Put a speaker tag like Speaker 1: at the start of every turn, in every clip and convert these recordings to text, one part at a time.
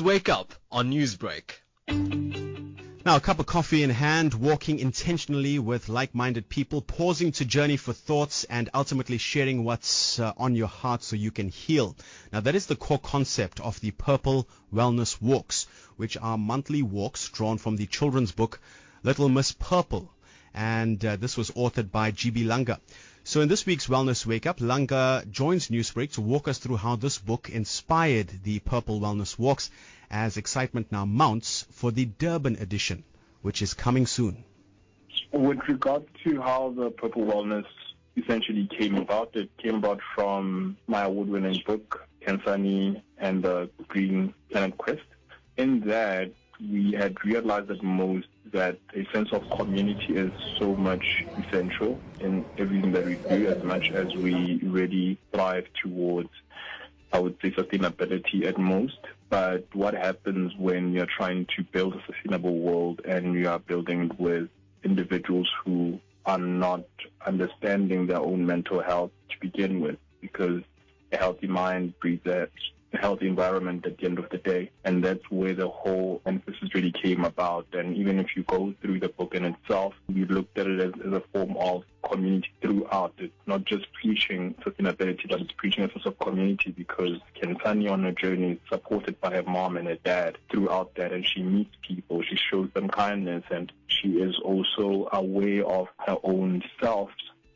Speaker 1: Wake up on Newsbreak.
Speaker 2: Now, a cup of coffee in hand, walking intentionally with like-minded people, pausing to journey for thoughts, and ultimately sharing what's on your heart so you can heal. Now, that is the core concept of the Purple Wellness Walks, which are monthly walks drawn from the children's book Little Miss Purple. And this was authored by GB Langa. So in this week's Wellness Wake Up, Langa joins Newsbreak to walk us through how this book inspired the Purple Wellness Walks, as excitement now mounts for the Durban edition, which is coming soon.
Speaker 3: With regard to how the Purple Wellness essentially came about, it came about from my award-winning book, Kansani and the Green Planet Quest. In that, we had realized that a sense of community is so much essential in everything that we do, as much as we really thrive towards, I would say, sustainability at most. But what happens when you're trying to build a sustainable world and you are building with individuals who are not understanding their own mental health to begin with? Because a healthy mind breeds a healthy environment at the end of the day, and that's where the whole emphasis really came about. And even if you go through the book in itself, we looked at it as a form of community throughout. It's not just preaching sustainability, but it's preaching a sense of community, because Kensani on her journey is supported by her mom and her dad throughout that, and she meets people, she shows them kindness, and she is also aware of her own self.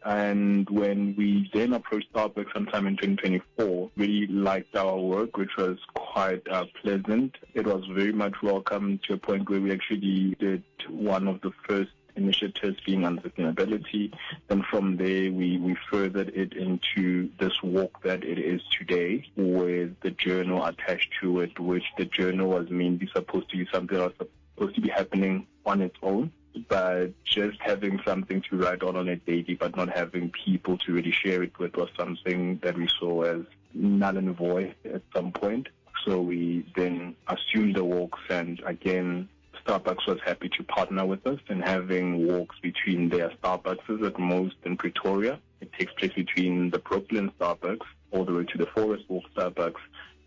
Speaker 3: And when we then approached Starbucks sometime in 2024, we liked our work, which was quite pleasant. It was very much welcome to a point where we actually did one of the first initiatives being on sustainability. And from there, we furthered it into this walk that it is today, with the journal attached to it, which the journal was mainly supposed to be something that was supposed to be happening on its own, but just having something to write on it daily, but not having people to really share it with, was something that we saw as null and void at some point. So we then assumed the walks, and again, Starbucks was happy to partner with us in having walks between their Starbucks at most in Pretoria. It takes place between the Brooklyn Starbucks all the way to the Forest Walk Starbucks,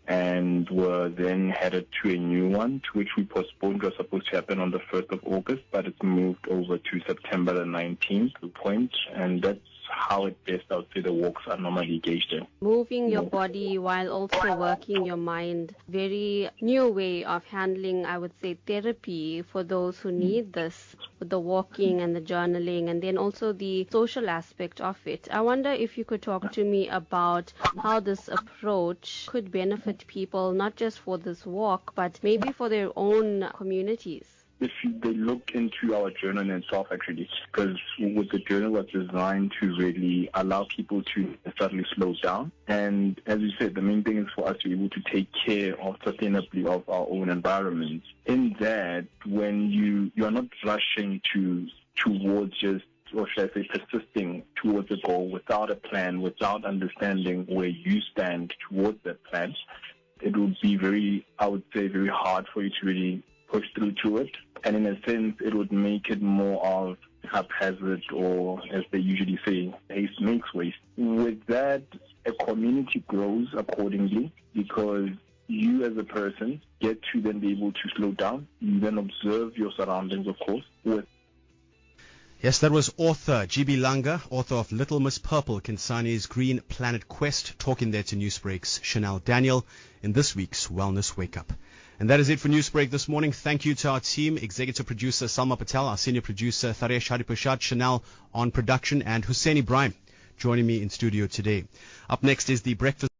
Speaker 3: and were then headed to a new one, to which we postponed. It was supposed to happen on the 1st of August, but it's moved over to September the 19th point, and that's how it best, I would say, the walks are normally gauged in.
Speaker 4: Moving your body while also working your mind. Very new way of handling, I would say, therapy for those who need this, with the walking and the journaling, and then also the social aspect of it. I wonder if you could talk to me about how this approach could benefit people, not just for this walk, but maybe for their own communities.
Speaker 3: If they look into our journal in itself, actually, because with the journal was designed to really allow people to suddenly slow down. And as you said, the main thing is for us to be able to take care of sustainably of our own environment. In that, when you are not rushing towards just, or should I say, persisting towards a goal without a plan, without understanding where you stand towards that plan, it would be very, I would say, very hard for you to really push through to it. And in a sense, it would make it more of haphazard, or as they usually say, haste makes waste. With that, a community grows accordingly, because you as a person get to then be able to slow down. You then observe your surroundings, of course.
Speaker 2: Yes, that was author GB Langa, author of Little Miss Purple, Kansani's Green Planet Quest, talking there to Newsbreak's Chanel Daniel in this week's Wellness Wake Up. And that is it for Newsbreak this morning. Thank you to our team, executive producer Salma Patel, our senior producer Tharesh Haripashad, Chanel on production, and Hussein Ibrahim joining me in studio today. Up next is the breakfast